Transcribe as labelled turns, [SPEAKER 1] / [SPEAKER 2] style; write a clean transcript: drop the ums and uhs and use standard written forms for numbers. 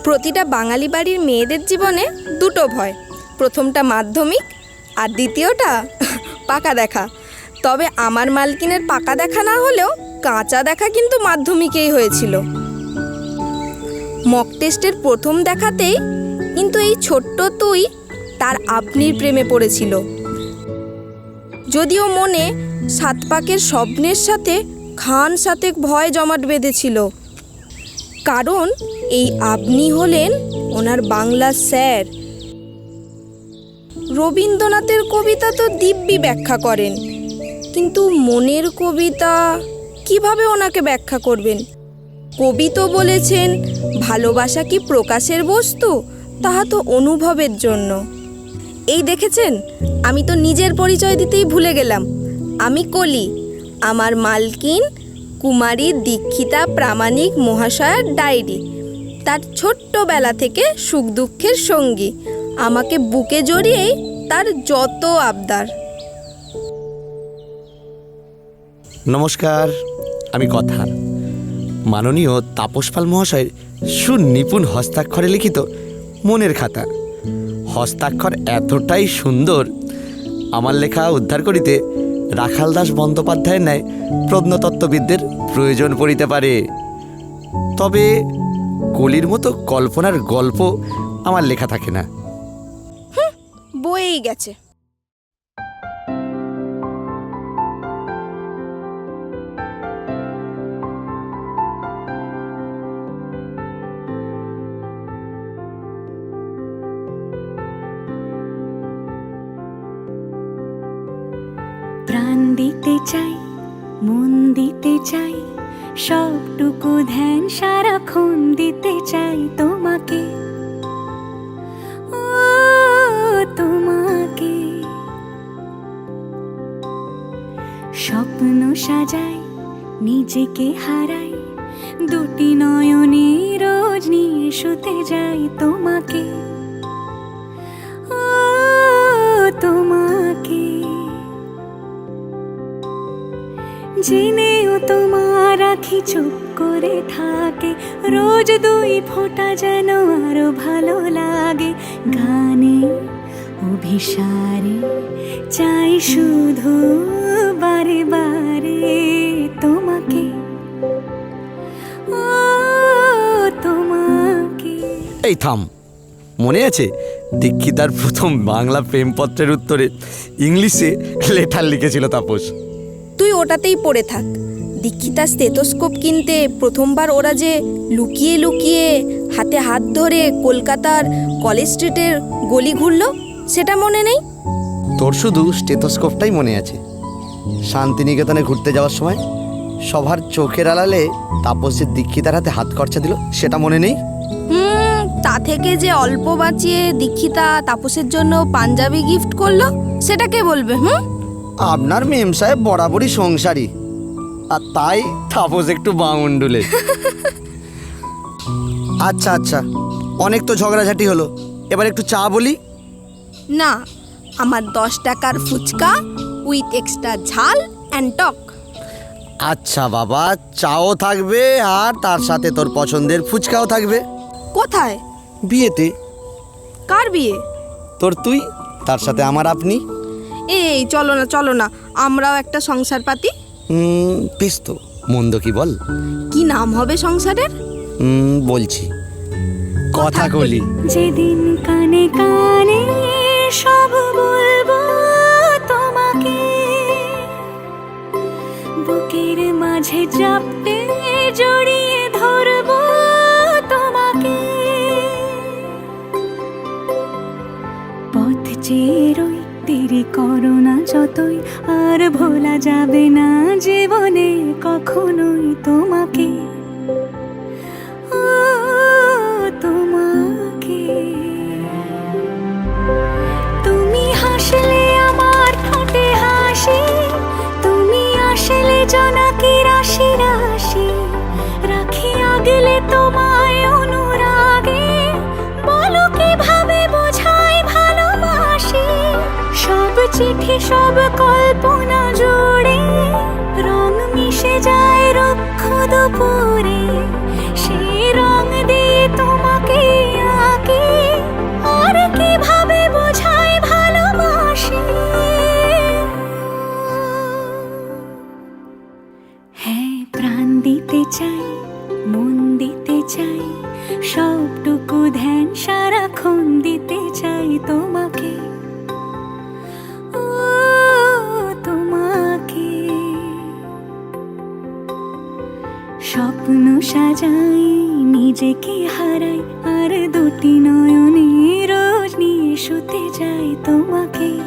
[SPEAKER 1] প্রতিটা বাঙালি বাড়ির মেয়েদের জীবনে দুটো ভয়, প্রথমটা মাধ্যমিক আর দ্বিতীয়টা পাকা দেখা। তবে আমার মালকিনের পাকা দেখা না হলেও কাঁচা দেখা কিন্তু মাধ্যমিকেই হয়েছিল। মক টেস্টের প্রথম দেখাতেই কিন্তু এই ছোট্ট তুই তার আপনির প্রেমে পড়েছিল। যদিও মনে সাত পাকের স্বপ্নের সাথে খান সাথে ভয় জমাট বেঁধেছিল, কারণ এই আপনি হলেন ওনার বাংলা স্যার। রবীন্দ্রনাথের কবিতা তো দিব্যি ব্যাখ্যা করেন, কিন্তু মনের কবিতা কিভাবে ওনাকে ব্যাখ্যা করবেন? কবি তো বলেছেন ভালোবাসা কি প্রকাশের বস্তু, তাহা তো অনুভবের জন্য। এই দেখেছেন, আমি তো নিজের পরিচয় দিতেই ভুলে গেলাম। আমি কলি, আমার মালকিন কুমারী দীক্ষিতা প্রামাণিক মহাশয়ার ডায়েরি, তার ছোট্টবেলা থেকে সুখ দুঃখের সঙ্গী, আমাকে বুকে জড়িয়েই তার যত আবদার।
[SPEAKER 2] নমস্কার, আমি কথা মাননীয় তাপস পাল মহাশয়ের সুনিপুণ হস্তাক্ষরে লিখিত মনের খাতা। হস্তাক্ষর এতটাই সুন্দর, আমার লেখা উদ্ধার করিতে রাখাল দাস বন্দ্যোপাধ্যায়ের ন্যায় প্রত্নতত্ত্ববিদদের প্রয়োজন পড়িতে পারে। তবে কলির মতো কল্পনার গল্প আমার লেখা থাকে না।
[SPEAKER 1] বয়েই গেছে।
[SPEAKER 3] প্রাণ দিতে চাই, মন দিতে চাই, সবটুকু ধ্যান সারাক্ষণ দিতে চাই তোমাকে, ও তোমাকে। স্বপ্ন সাজাই, নিজেকে হারাই, দুটি নয়নে রোজ নিয়ে শুতে যাই তোমাকে, ও তোমাকে। জেনেও তোমার আখি চুপ করে থাকে, রোজ দুই ফোঁটা যেন আরো ভালো লাগে। গানে অভিসারে চাই শুধু বারে বারে তোমাকে, ও তোমাকে।
[SPEAKER 2] এই থাম, মনে আছে দীক্ষিতার প্রথম বাংলা প্রেমপত্রের উত্তরে ইংলিশে লেটার লিখেছিল তাপস?
[SPEAKER 1] তুই ওটাতেই পড়ে থাক। দীক্ষিতার স্টেথোস্কোপ কিনতে প্রথমবার ওরা যে লুকিয়ে লুকিয়ে হাতে হাত ধরে কলকাতার কলেজ স্ট্রিটের গলি ঘুরল, সেটা মনে নেই?
[SPEAKER 2] তোর শুধু স্টেথোস্কোপটাই মনে আছে। শান্তিনিকেতনে ঘুরতে যাওয়ার সময় সবার চোখের আড়ালে তাপস যে দীক্ষিতার হাতে হাত খরচা দিল, সেটা মনে নেই?
[SPEAKER 1] তা থেকে যে অল্প বাঁচিয়ে দীক্ষিতা তাপসের জন্য পাঞ্জাবি গিফট করলো, সেটা কে বলবে?
[SPEAKER 2] আপনার মেম সাহেব বরাবরই সংসারী, আর তাই তাপস একটু বাউন্ডুলে। আচ্ছা আচ্ছা, অনেক তো ঝগড়াঝাটি হলো, এবার একটু চা বলি।
[SPEAKER 1] না, আমার 10 টাকার ফুচকা উইথ এক্সট্রা ঝাল অ্যান্ড টক।
[SPEAKER 2] আচ্ছা বাবা, চাও থাকবে আর তার সাথে তোর পছন্দের ফুচকাও থাকবে।
[SPEAKER 1] কোথায়?
[SPEAKER 2] বিয়েতে।
[SPEAKER 1] কার বিয়ে?
[SPEAKER 2] তোর তুই, তার সাথে আমার আপনি।
[SPEAKER 1] এই চলো না চলো না, আমরাও একটা সংসার পাতি।
[SPEAKER 2] বেশ তো, মন্দ কি বল?
[SPEAKER 1] কি নাম হবে সংসারের?
[SPEAKER 2] বলছি, কথা কলি।
[SPEAKER 3] যেদিন কানে কানে সব বলবো তোমাকে, বুকের মাঝে চাপতে জড়িয়ে ধরবো তোমাকে। পথ চেয়ে রই, দেরি করো না যতই, আর ভোলা যাবে না জীবনে কখনোই তোমাকে, ও তোমাকে। তুমি হাসলে আমার ঠোঁটে হাসি, তুমি আসলে জোনাকি রাশি রাশি, রাখি আগলে তোমায় অনুরাগে, বলো কিভাবে বোঝাই ভালোবাসি। সব চিঠি সব কল্পনা জুড়ে রং মিশে যায় রুক্ষ দুপুরে, সেই রং যাই, নিজেকে হারাই, আর দুটি নয়নে রোজ নিয়ে শুতে যাই তোমাকে।